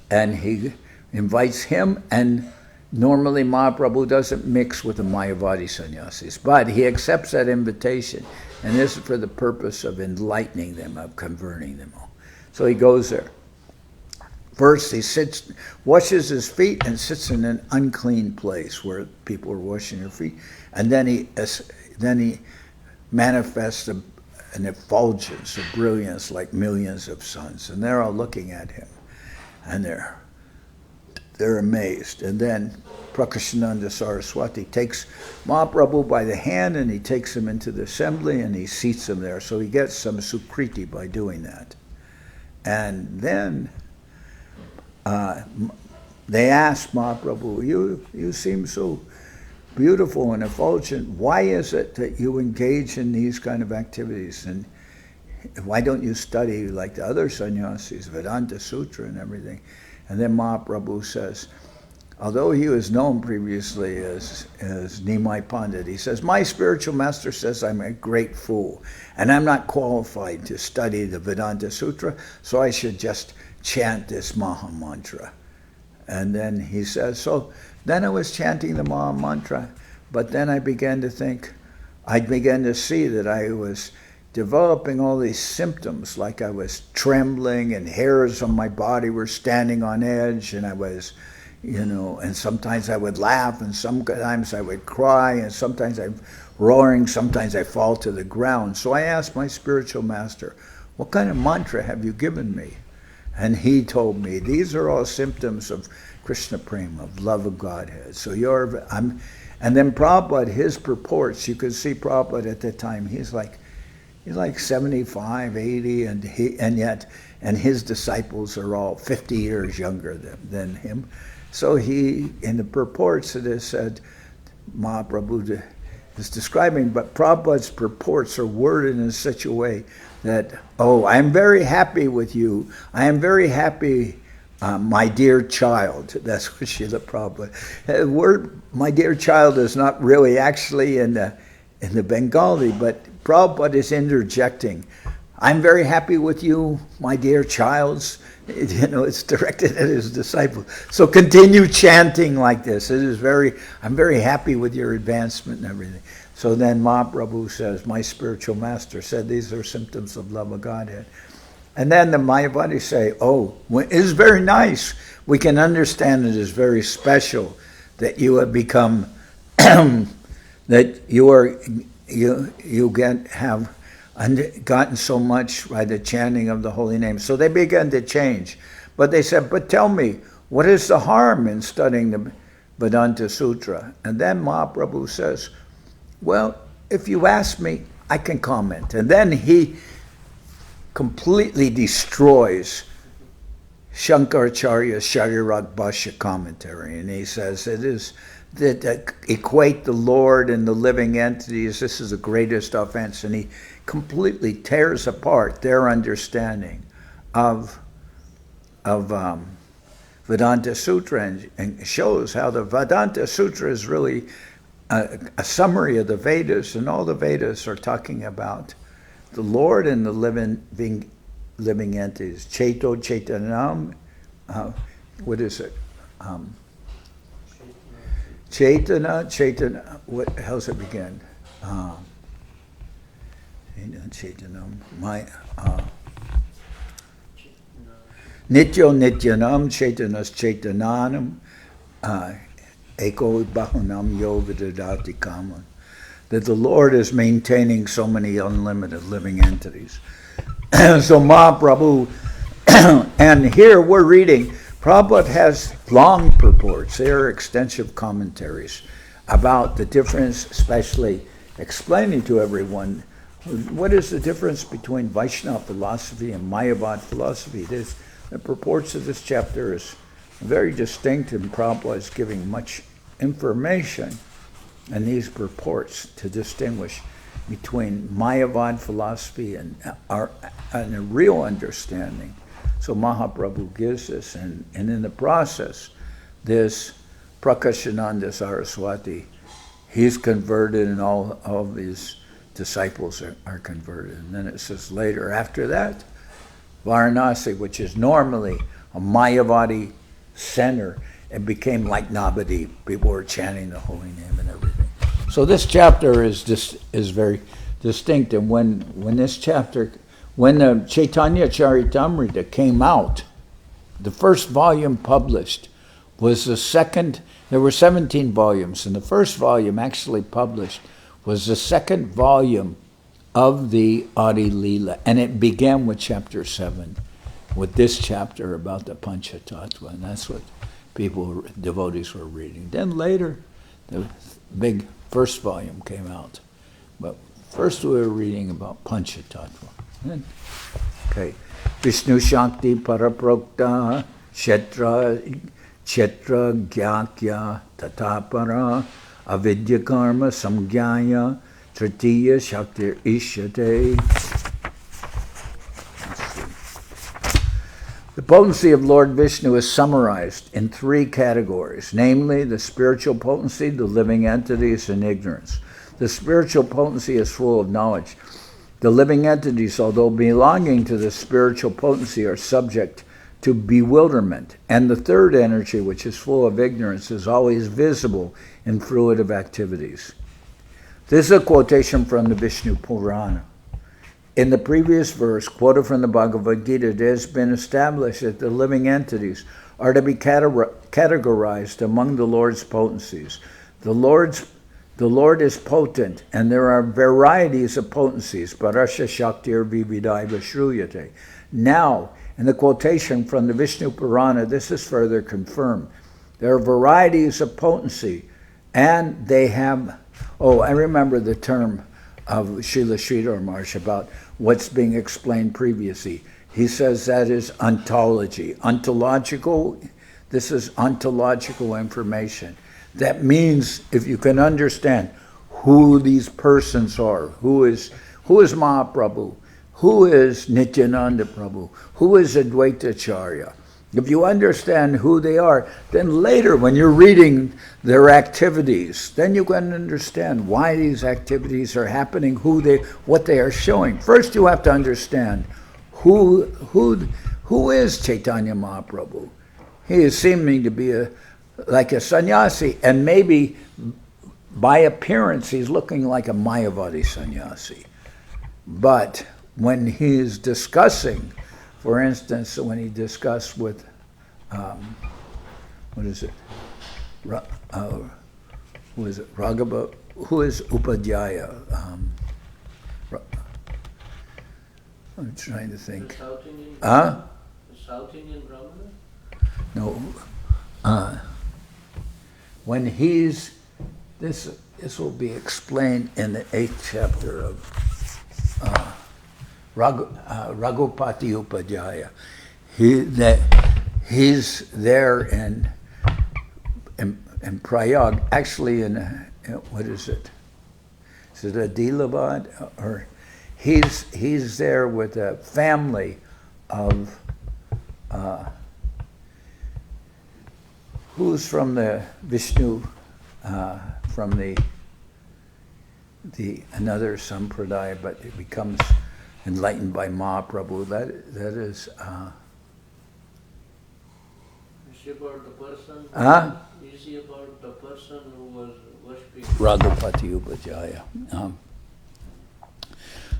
and he invites him, and normally Mahaprabhu doesn't mix with the Mayavadi sannyasis, but he accepts that invitation, and this is for the purpose of enlightening them, of converting them all. So he goes there. First, he washes his feet and sits in an unclean place where people are washing their feet, and then he manifests an effulgence, a brilliance like millions of suns, and they're all looking at him, and they're they're amazed. And then Prakashananda Saraswati takes Mahaprabhu by the hand and he takes him into the assembly and he seats him there. So he gets some sukriti by doing that. And then they ask Mahaprabhu, you seem so beautiful and effulgent. Why is it that you engage in these kind of activities? And why don't you study like the other sannyasis, Vedanta Sutra and everything? And then Mahaprabhu says, although he was known previously as Nimai Pandit, he says, my spiritual master says I'm a great fool, and I'm not qualified to study the Vedanta Sutra, so I should just chant this Maha Mantra. And then he says, so then I was chanting the Maha Mantra, but then I began to see that I was developing all these symptoms, like I was trembling and hairs on my body were standing on edge, and I was, and sometimes I would laugh, and sometimes I would cry, and sometimes I'm roaring, sometimes I fall to the ground. So I asked my spiritual master, what kind of mantra have you given me? And he told me, these are all symptoms of Krishna Prema, of love of Godhead. So and then Prabhupada, his purports, you could see Prabhupada at that time, he's like 75, 80, and his disciples are all 50 years younger than him. So in the purports it is said, Mahaprabhu is describing, but Prabhupada's purports are worded in such a way that, I am very happy with you. I am very happy, my dear child. That's what Srila Prabhupada. The word, my dear child, is not really actually in the Bengali, but Prabhupada is interjecting. I'm very happy with you, my dear childs. It's directed at his disciples. So continue chanting like this. I'm very happy with your advancement and everything. So then Mahaprabhu says, my spiritual master said these are symptoms of love of Godhead. And then the mayavadis say, it is very nice. We can understand it is very special that you have become, that have gotten so much by the chanting of the holy name. So they began to change. But they said, but tell me, what is the harm in studying the Vedanta Sutra? And then Mahaprabhu says, well, if you ask me, I can comment. And then he completely destroys Shankaracharya's Sharirat Bhashya commentary. And he says it is that equate the Lord and the living entities, this is the greatest offense. And he completely tears apart their understanding of Vedanta Sutra and shows how the Vedanta Sutra is really a summary of the Vedas, and all the Vedas are talking about the Lord and the living entities. Chaito, Chaitanam, what is it? Chaitana, how's it begin? Chaitanam, Nityo Nityanam, Chaitanas Chaitananam, Eko Bahunam Yo Vidadati Kaman. That the Lord is maintaining so many unlimited living entities. So Mahaprabhu, and here we're reading, Prabhupada has long purports, they are extensive commentaries about the difference, especially explaining to everyone what is the difference between Vaishnava philosophy and Mayavad philosophy. The purports of this chapter is very distinct, and Prabhupada is giving much information in these purports to distinguish between Mayavad philosophy and a real understanding. So Mahaprabhu gives this, and in the process, this Prakashananda Saraswati, he's converted, and all of his disciples are converted. And then it says later, after that, Varanasi, which is normally a Mayavadi center, it became like Navadip. People were chanting the holy name and everything. So this chapter is very distinct. And when the Chaitanya Charitamrita came out, the first volume published was the second. There were 17 volumes, and the first volume actually published was the second volume of the Adi-lila, and it began with chapter 7, with this chapter about the Pancha-tattva, and that's what devotees were reading. Then later, the big first volume came out. But first we were reading about Pancha-tattva. Okay. Vishnu Shakti Paraprokta Kshetra Gyakya Tatapara Avidya Karma Samgyaya Tritiya Shaktir Ishyate. The potency of Lord Vishnu is summarized in three categories, namely the spiritual potency, the living entities, and ignorance. The spiritual potency is full of knowledge. The living entities, although belonging to the spiritual potency, are subject to bewilderment. And the third energy, which is full of ignorance, is always visible in fruitive activities. This is a quotation from the Vishnu Purana. In the previous verse, quoted from the Bhagavad Gita, it has been established that the living entities are to be categorized among the Lord's potencies. The Lord is potent, and there are varieties of potencies. Parasya Shaktir Vividaiva Shruyate. Now, in the quotation from the Vishnu Purana, this is further confirmed. There are varieties of potency, and they have... Oh, I remember the term of Srila Sridhar Maharaj about what's being explained previously. He says that is ontology. Ontological, this is ontological information. That means if you can understand who these persons are, who is Mahaprabhu, who is Nityananda Prabhu, who is Advaita Acharya, if you understand who they are, then later when you're reading their activities, then you can understand why these activities are happening, what they are showing. First you have to understand who is Chaitanya Mahaprabhu. He is seeming to be like a sannyasi, and maybe by appearance he's looking like a mayavadi sannyasi. But when he is discussing, for instance, when he discussed with, who is it, Raghava, who is Upadhyaya? I'm trying to think. The South Indian, the South Indian Brahmana? No. When he's, this will be explained in the 8th chapter of Raghupati Upadhyaya. He's there in Prayag, actually in what is it? Is it Adi-lila? Or he's there with a family of who's from the Vishnu, from the another sampradaya, but it becomes enlightened by Mahaprabhu. That is. Is he about the person? Is he about the person who was worshipping? Raghupati Upadhyaya.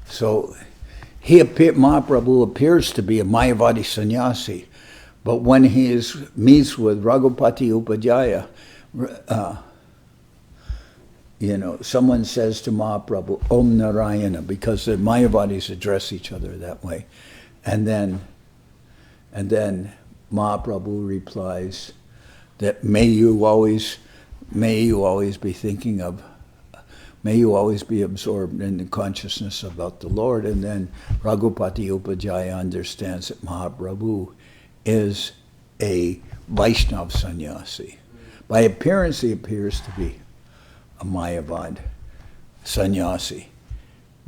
So Mahaprabhu appears to be a mayavadi sannyasi, but when he meets with Raghupati Upadhyaya, someone says to Mahaprabhu, Om Narayana, because the Mayavadis address each other that way. And then Mahaprabhu replies that may you always be thinking of, may you always be absorbed in the consciousness about the Lord. And then Raghupati Upadhyaya understands that Mahaprabhu is a Vaishnava sannyasi. By appearance, he appears to be a Mayavad sannyasi,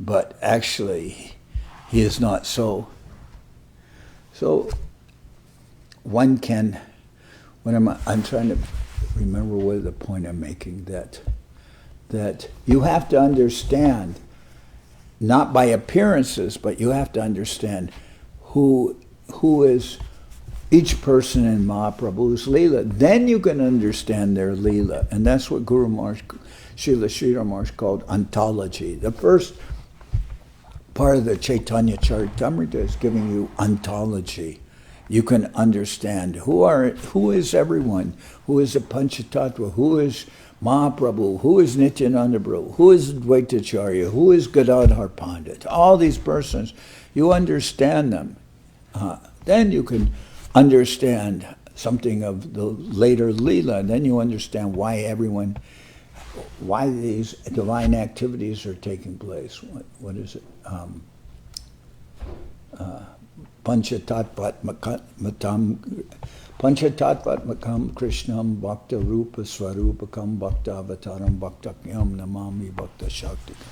but actually he is not so. So one can, I'm trying to remember what the point I'm making, that you have to understand, not by appearances, but you have to understand who is each person in Mahaprabhu's Leela. Then you can understand their Leela. And that's what Guru Maharaj, Srila Sridhar Maharaj called ontology. The first part of the Chaitanya Charitamrita is giving you ontology. You can understand who is everyone, who is a Pancha-tattva, who is Mahaprabhu, who is Nityananda Prabhu, who is Advaita Acharya, who is Gadadhar Pandit. All these persons, you understand them. Then you can understand something of the later Lila, and then you understand why these divine activities are taking place. What is it? Pancha-tattva Makam Krishnam Bhakta Rupa Swarupakam Bhakta Avataram Bhaktakyam Namami Bhakta Shaktikam.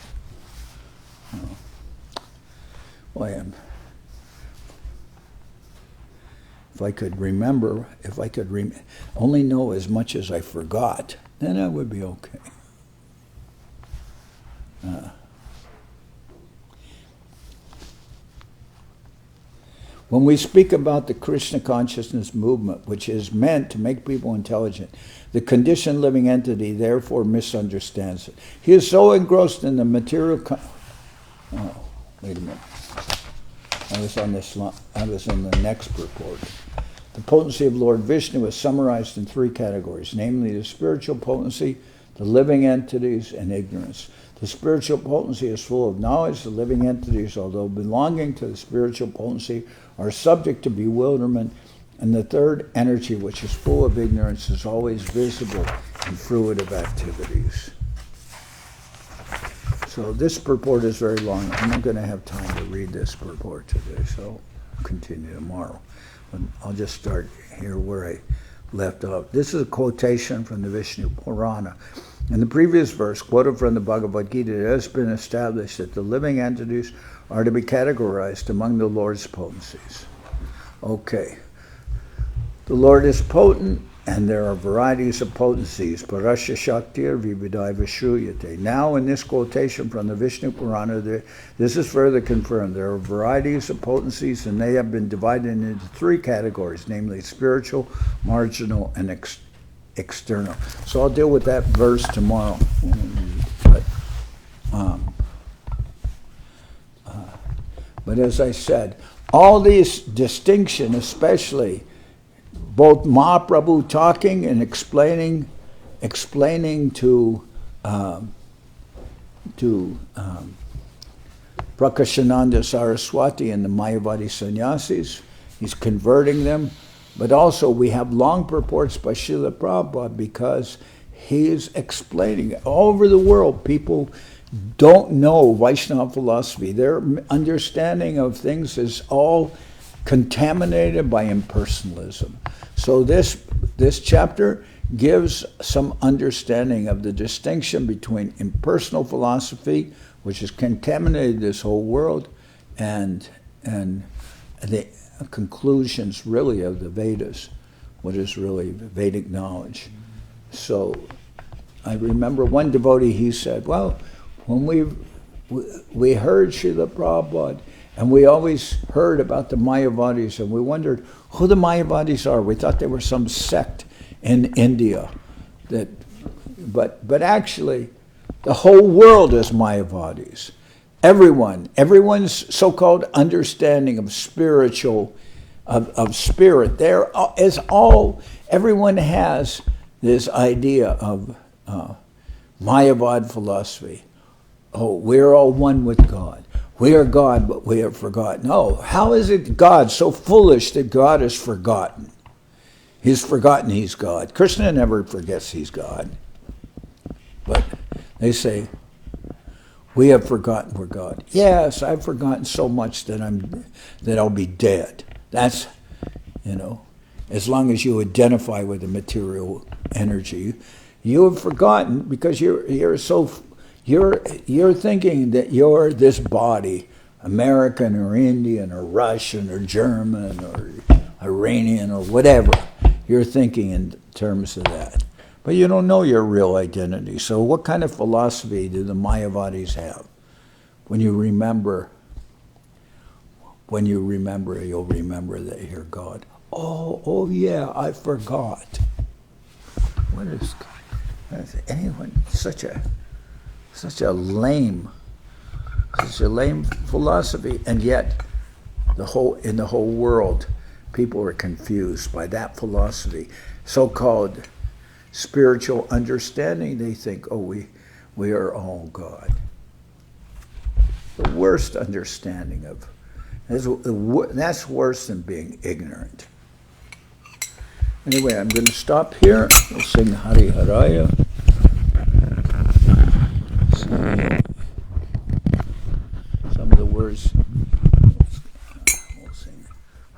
If I could only know as much as I forgot, then I would be okay. When we speak about the Krishna consciousness movement, which is meant to make people intelligent, the conditioned living entity therefore misunderstands it. He is so engrossed in the material... wait a minute. I was in the next purport. The potency of Lord Vishnu is summarized in three categories, namely the spiritual potency, the living entities, and ignorance. The spiritual potency is full of knowledge. The living entities, although belonging to the spiritual potency, are subject to bewilderment. And the third energy, which is full of ignorance, is always visible in fruitive activities. So this purport is very long. I'm not going to have time to read this purport today, so I'll continue tomorrow. But I'll just start here where I left off. This is a quotation from the Vishnu Purana. In the previous verse, quoted from the Bhagavad Gita, it has been established that the living entities are to be categorized among the Lord's potencies. Okay. The Lord is potent, and there are varieties of potencies. Parasya Shaktir Vividaiva Shruyate. Now, in this quotation from the Vishnu Purana, this is further confirmed. There are varieties of potencies, and they have been divided into three categories, namely spiritual, marginal, and external. So I'll deal with that verse tomorrow. But as I said, all these distinctions, especially both Mahaprabhu talking and explaining to Prakashananda Saraswati and the mayavadi sannyasis, he's converting them. But also we have long purports by Srila Prabhupada because he is explaining all over the world. People don't know Vaishnava philosophy. Their understanding of things is all contaminated by impersonalism. So this chapter gives some understanding of the distinction between impersonal philosophy, which has contaminated this whole world, and the conclusions really of the Vedas, what is really Vedic knowledge. So I remember one devotee, he said, well, when we heard Srila Prabhupada, and we always heard about the Mayavadis, and we wondered who the Mayavadis are. We thought they were some sect in India. But actually, the whole world is Mayavadis. Everyone's so-called understand of spiritual, of spirit, there is all, everyone has this idea of Mayavad philosophy. Oh, we're all one with God. We are God, but we are forgotten. Oh, how is it God so foolish that God is forgotten? He's forgotten he's God. Krishna never forgets he's God. But they say, we have forgotten we're God. Yes, I've forgotten so much that I'll be dead. That's, as long as you identify with the material energy, you have forgotten because you're thinking that you're this body, American or Indian or Russian or German or Iranian or whatever. You're thinking in terms of that. But you don't know your real identity. So what kind of philosophy do the Mayavadis have? When you remember, you'll remember that you're God. Oh yeah, I forgot. What is anyone such a lame philosophy, and yet in the whole world, people are confused by that philosophy, so-called spiritual understanding. They think, we are all God. The worst understanding that's worse than being ignorant. Anyway, I'm going to stop here. We'll sing Hari Haraya. Some of the words. We'll sing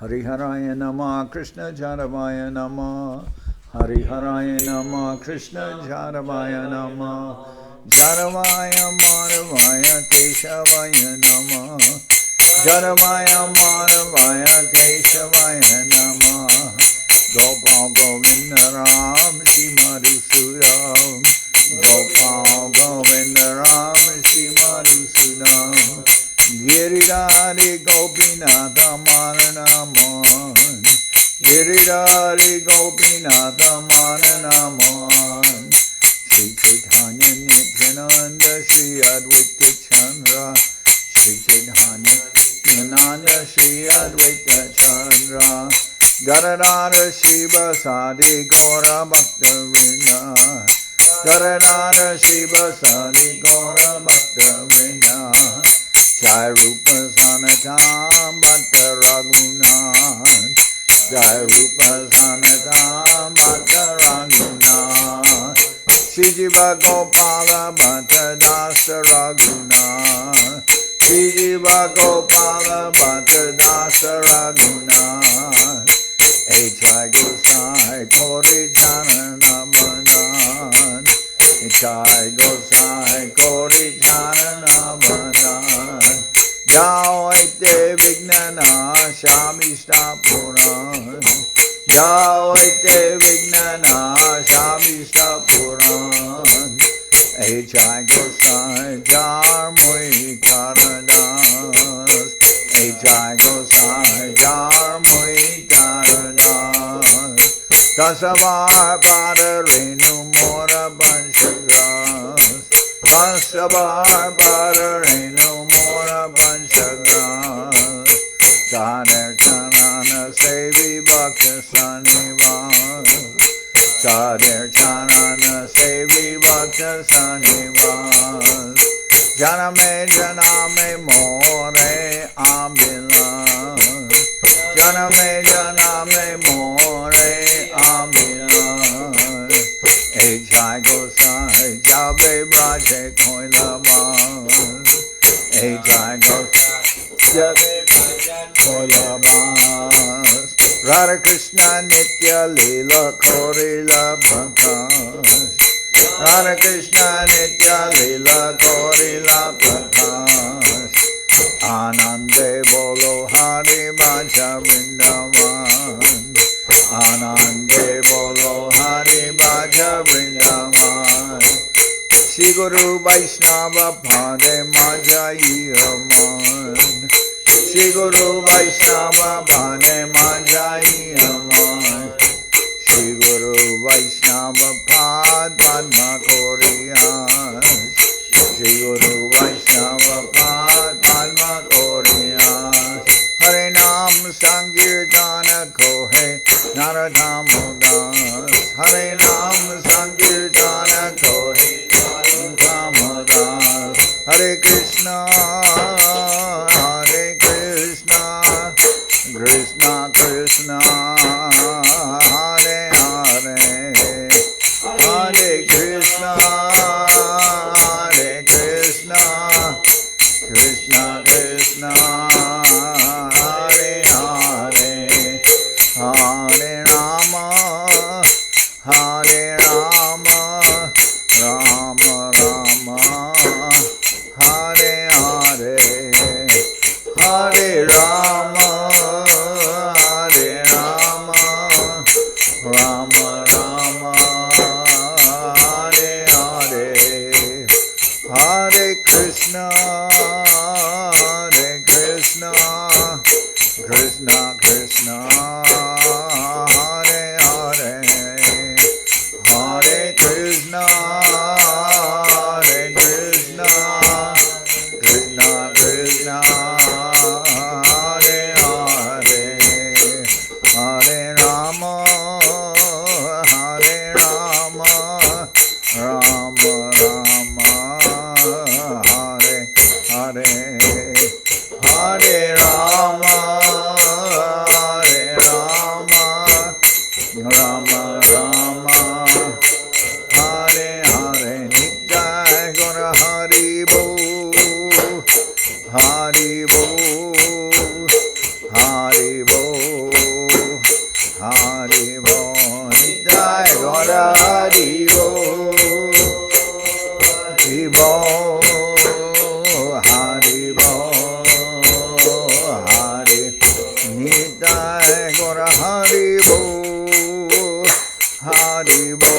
Hari Haraya Nama Krishna Jaravaya Nama. Hari Haraya Nama Krishna Jaravaya Nama. Jaravaya Maravaya Keshavaya Nama. Jaravaya Maravaya Keshavaya Nama. Gopal Govinda Ram Shri Madhusuram. Gopal Govinda Ram Shri Madhusuram. Giridhari Gopinatha Maranaman. Giridhari Gopinatha Maranaman. Sri Chaitanya Nityananda Sri Advaita Chandra. Sri Chaitanya Nityananda Sri Advaita Chandra. Garadhara Shiva Sadi Gaura Bhakta Vrinda. Garadhara Shiva Sadi Gaura Bhakta Vrinda. Jai Rupa Sanatam Bhatta Raghunath. Jai Rupa Sanatam Bhatta Raghunath. Shri Jiva Gopala Bhatta Dasa Raghunath. Shri Jiva Gopala Bhatta Dasa Raghunath. Echai Gosai Kori Janardan. Echai Gosai Kori Janardan. Jao Ete Vignana Shamishta Puran. Jao Ete Vignana Shamishta Puran. Echai Gosai Jar Mui Karadas. Echai Gosai Jar Mui Karadas. Tasavar Pada Renu Mora Banshagras. Tasavar Pada Renu Mora Banshagras. Kaner Chanana Sevi Bhakta Sanivas. Kader Chanana Sevi Bhakta Sanivas. Janame Janame More Ambilas. Janame Janame More Ambilas. Echai Gosai Jabe Braje Koilabas. Echai Gosai Jabe Braje Koilabas. Radha Krishna Nitya Lila Korila Prakash. Radha Krishna Nitya Lila Korila Prakash. Anande Bolo Hari Bhaja Vrindavan. Anande Bolo Hari Bhaja Vrindavan. Shri Guru Vaishnava Pade Majayaman. Shri Guru Vaishnava Pade Majayaman. Shri Guru Vaishnava Pad Padma Koriyas. Shri Guru Vaishnava Pad Padma Koriyas. Hare Nam Sankirtana Kohe Naradam Das. Hare Nam Sankirtana Kohe Naradam Das. Hare Krishna Hare Krishna Krishna Krishna Hare Hare Hare Krishna Hare Krishna Krishna Krishna Hare Hare Hare Rama Hare Rama Rama Rama Hare Hare Hare Rama Hare Rama Rama Rama Hare Hare Hare Krishna Hare Krishna Krishna Krishna Hare Hare Hare Krishna Hare Krishna Krishna Krishna Hare Hare Hare Rama Hare Rama Rama Rama Hare Hare Hare Rama Hare Shiva, Haribo, Hari, Nitai Gora Haribo, Haribo,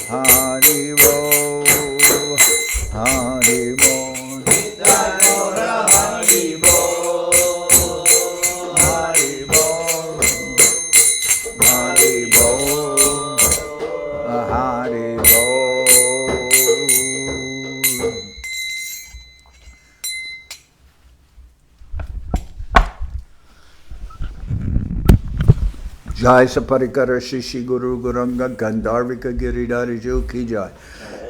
Haribo, Haribo, Nitai Gora Haribo, Haribo, Haribo, Haribo. Jai Saparikara Shishi Guru Guranga Gandharvika Giridhari Ju Ki Jai.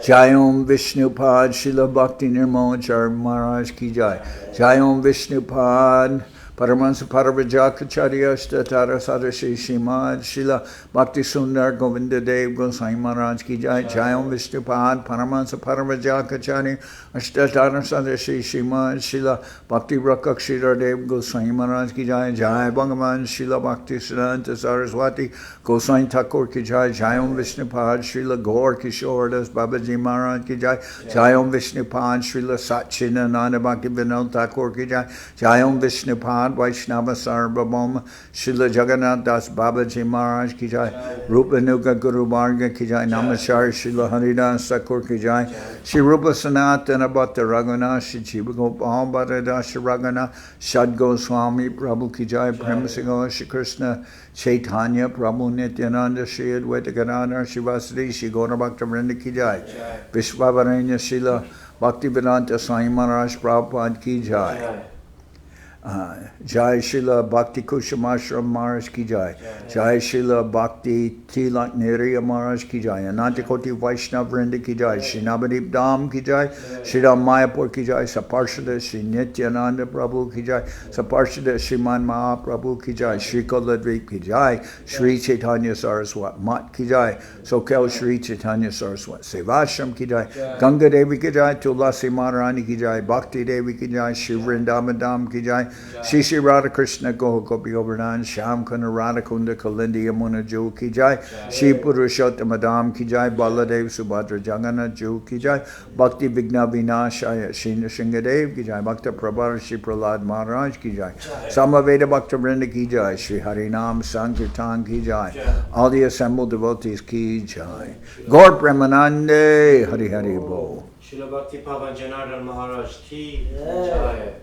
Jai Om Vishnupad Srila Bhakti Nirmochar Maharaj Ki Jai. Jai Om Vishnupad Paramahansa Paravajakacharya Statara Sadashi Shimad Srila Bhakti Sundar Govinda Dev Goswami Maharaj Ki Jai. Jai Om Vishnupad Paramahansa Paravajakacharya Statara Sadashi Shimad Srila Bhakti Rakshidhar Dev Goswami Maharaj Ki Jai. Jai Bhagavan Srila Bhaktivedanta Saraswati Goswami Thakur Ki Jai. Jai Om Vishnupad Srila Gaur Kishore Das Babaji Maharaj Ki Jai. Jai Om Vishnupad Srila Satchidananda Bhaktivedanta Thakur Ki Jai. Jai Om Vishnupad Vaishnava Sarvabhauma Srila Jagannath Das Babaji Maharaj Ki Jai. Rupa Nuga Guru Varga Ki Jai. Namaskar Srila Haridas Thakur Ki Jai. Shri Rupa Sanatana Bhatta Raghunath Shri Jiva Gopal Bhatta Dasha Raghunath Shad Goswami Prabhu Ki Jai. Prema Singha Shri Krishna Chaitanya Prabhu Nityananda Shri Advaita Gadadhar Shri Vasudeva Shri Gaura Bhaktivinoda Ki Jai. Vishwavaranya Srila Bhaktivedanta Swami Maharaj Prabhupad Ki Jai. Jai Srila Bhakti Kushamashram Maharaj Ki Jai. Jai Srila Bhakti Tilak Niriya Maharaj Ki Jai. Anantakoti Vaishnav Vrinda Ki Jai. Shri Navadip Dham Ki Jai. Shri Ram Mayapur Ki Jai. Saparshada Shri Nityananda Prabhu Ki Jai. Saparshada Shriman Mahaprabhu Ki Jai. Shri Koladvip Ki Jai. Sri Chaitanya Saraswati Mat Ki Jai. Soquel Sri Chaitanya Saraswati Seva Ashram Ki Jai. Ganga Devi Ki Jai. Tulasi Maharani Ki Jai. Bhakti Devi Ki Jai. Shri Vrindavan Dham Ki Jai. Shri Shri Radha Krishna Goha Gopi Govardhan Shyam Kunda Radha Kunda Kalindi Yamuna Ju Ki Jai. Shri Purushottam Madam Ki Jai. Baladev Subhadra Jagannath Ju Ki Jai. Bhakti Vigna Vinashaya Shri Nrsingadev Ki Jai. Bhakta Prabhara Shri Prahlad Maharaj Ki Jai. Samaveda Bhakta Vrinda Ki Jai. Shri Harinam Sankirtan Ki Jai. All the assembled devotees Ki Jai. Gaur Premanande Hari Hari Bo. Srila Bhakti Pavan Janardan Maharaj Ki Jai.